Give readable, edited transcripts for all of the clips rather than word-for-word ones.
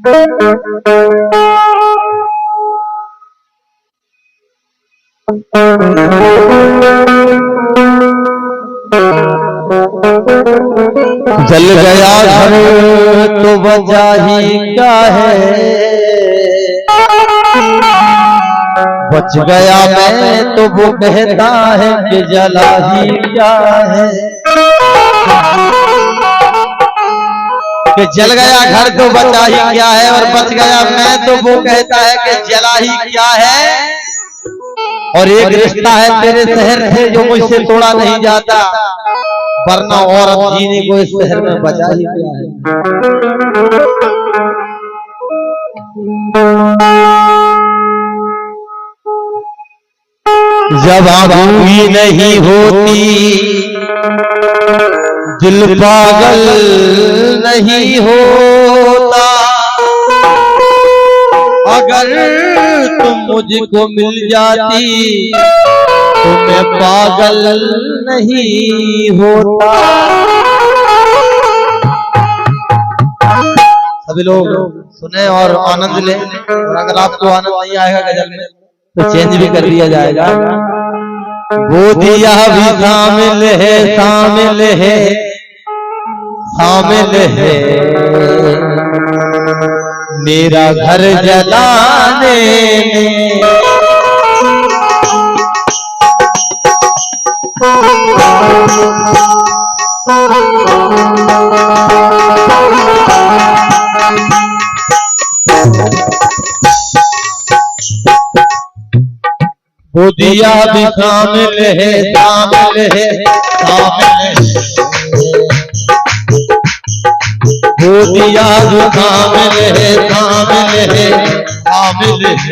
जल गया घर तो वजह ही क्या है, बच गया मैं तो वो कहता है कि जला ही क्या है। कि जल गया घर तो बचा ही क्या है और बच गया मैं तो वो कहता है कि जला ही क्या है। और एक रिश्ता है तेरे शहर से जो मुझसे तोड़ा नहीं जाता, वरना औरत जीने को इस शहर में बचा ही क्या है। जब आबूई नहीं होती दिल पागल नहीं होता, अगर तुम मुझको मिल जाती तो मैं पागल नहीं होता। सभी लोग सुने और आनंद लें, और अगर आपको आनंद नहीं आएगा गजल में तो चेंज भी कर दिया जाएगा। वो दिया भी शामिल है, शामिल है, शामिल है मेरा घर जलाने में। वो दिया भी शामिल है, शामिल है, शामिल है। वो दिया भी शामिल है, शामिल है, शामिल है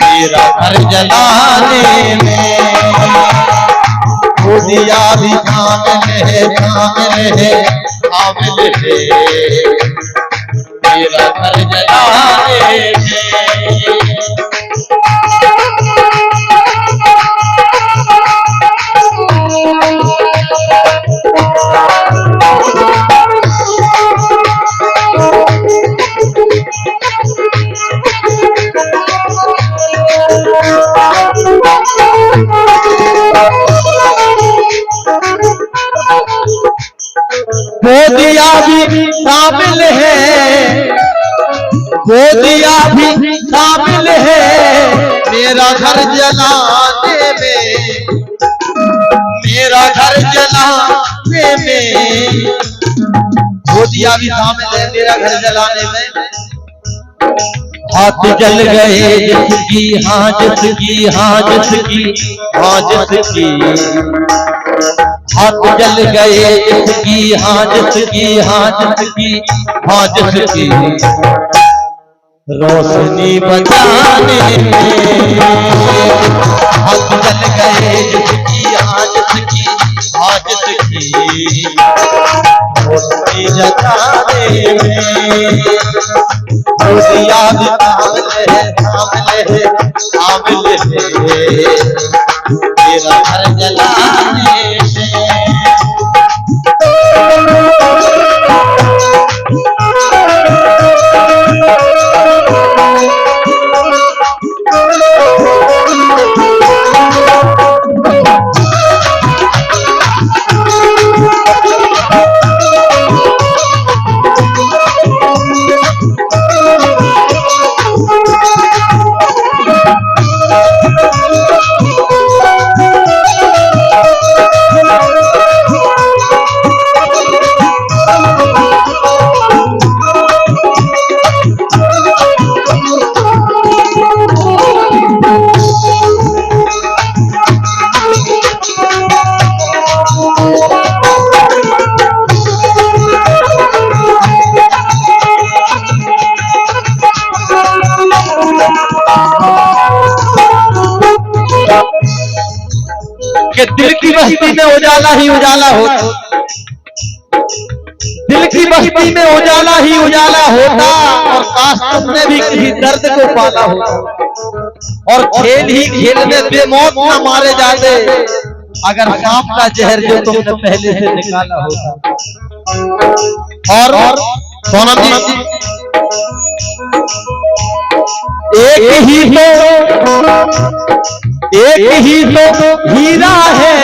मेरा घर जलाने में। वो दिया भी शामिल है, शामिल है, शामिल है मेरा घर जलाने में। वो दिया भी शामिल है, वो दिया भी शामिल है मेरा घर जलाने में, मेरा घर जलाने में। वो दिया भी शामिल है मेरा घर जलाने में। हाथ जल गए जिसकी, हाँ जिसकी, हाँ जिसकी, हाँ जिसकी। हाथ जल गए जिसकी, हाँ जिसकी, हाँ जिसकी, हाँ जिसकी रोशनी बचाने में। हाथ जल गए जिसकी, हाँ जिसकी, हाँ जिसकी रोशनी जगाने में। दिया भी शामिल है, शामिल है, शामिल है मेरा घर जलाने में। कि दिल की बस्ती में उजाला ही उजाला होता, दिल की बस्ती में उजाला ही उजाला होता, और काश तुमने भी किसी दर्द को पाला होता। और खेल ही खेल में बेमौत न मारे जाते अगर सांप का जहर जो तुमने पहले से निकाला होता। और सोनम जी एक ही तो हीरा है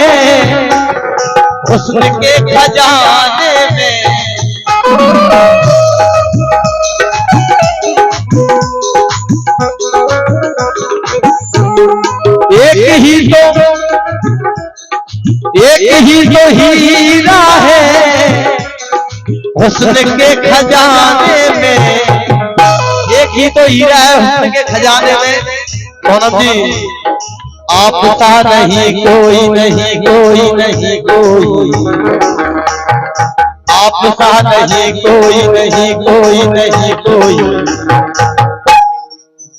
हुस्न के खजाने में। एक ही तो हीरा है हुस्न के खजाने में। एक ही तो हीरा है हुस्न के खजाने में। सोनम जी आप सा नहीं कोई नहीं कोई नहीं कोई, आप सा नहीं कोई नहीं कोई नहीं कोई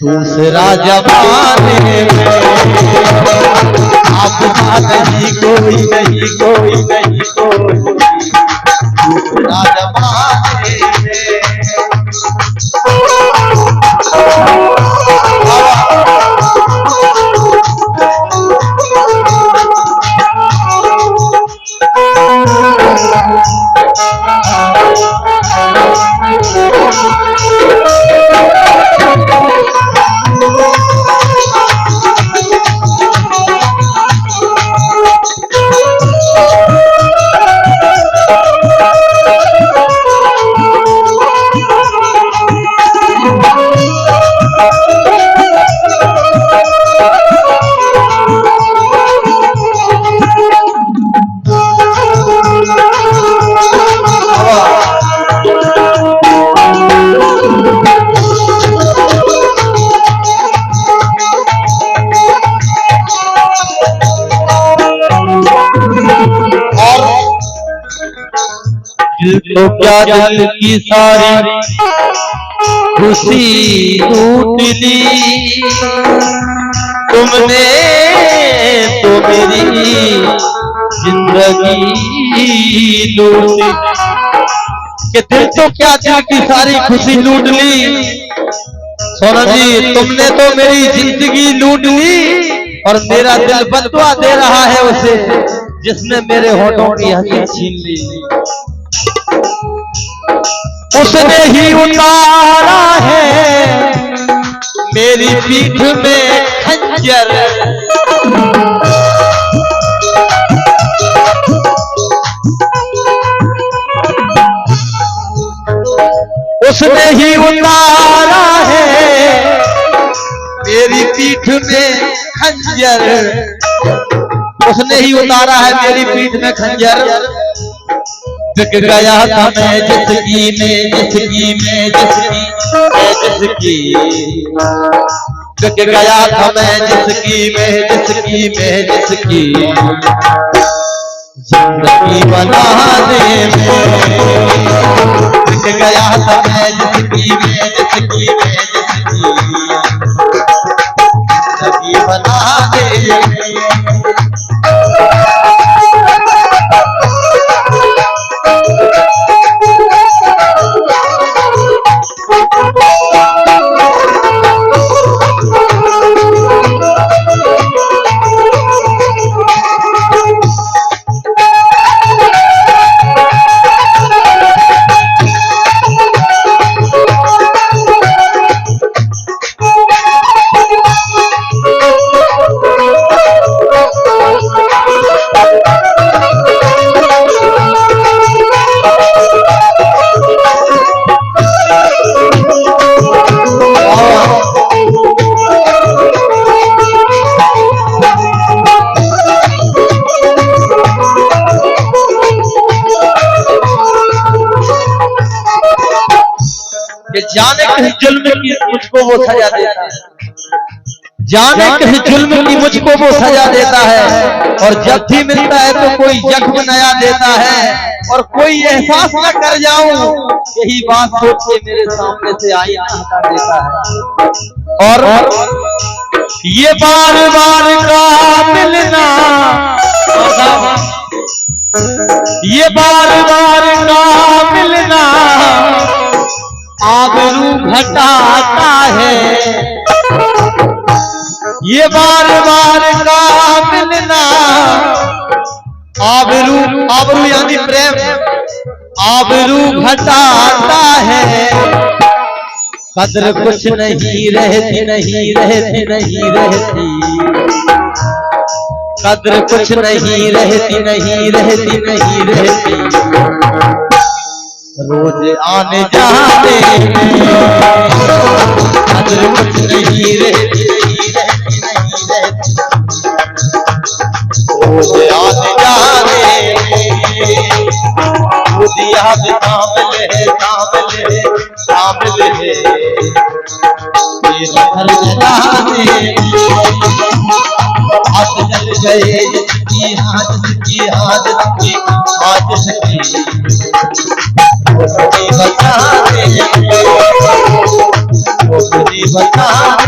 दूसरा जमाने में। आप सा नहीं कोई नहीं कोई नहीं कोई दूसरा जमाने में। तो क्या दिल की सारी खुशी लूट ली तुमने तो मेरी जिंदगी लूट ली। कि दिल तो क्या दिल की सारी खुशी लूट ली। सोनम जी तुमने तो मेरी जिंदगी लूट ली और मेरा दिल बददुआ दे रहा है उसे जिसने मेरे होठों की हंसी छीन ली। उसने ही उतारा है मेरी पीठ में खंजर। उसने ही उतारा है मेरी पीठ में खंजर। उसने ही उतारा है मेरी पीठ में खंजर। बिक गया था मैं जिसकी में जिसकी में जिसकी में जिसकी, बिक गया था मैं जिसकी में जिसकी में जिसकी जिंदगी बनाने में। बिक गया था मैं जिसकी में जिसकी में जिसकी जिंदगी बनाने में। जाने कहीं जुल्म की मुझको वो सजा देता है, जाने कहीं जुल्म की मुझको वो सजा देता है। और जब भी मिलता है तो कोई जख्म नया देता है और कोई एहसास न कर जाऊं यही बात सोच के मेरे सामने से आईना हटा देता है। और ये बार बार का मिलना, ये बार बार का मिलना आबरू घटाता है। ये बार बार का मिलना आबरू, आबरू यानी प्रेम, आबरू घटाता है कद्र कुछ नहीं रहती, नहीं रहती, नहीं रहती, कद्र कुछ नहीं रहती, नहीं रहती, नहीं रहती, रोज आने जाने कद्र कुछ नहीं रहती, नहीं रहती, नहीं रहती, रोज आने जाने खुद याद शामिल है, शामिल है, शामिल है, मेरा हर जाने हाथ जल गए जिसकी हाथ, जिसकी हाथ, जिसकी हाथ सकी वो खुदी बताने, वो खुदी बताने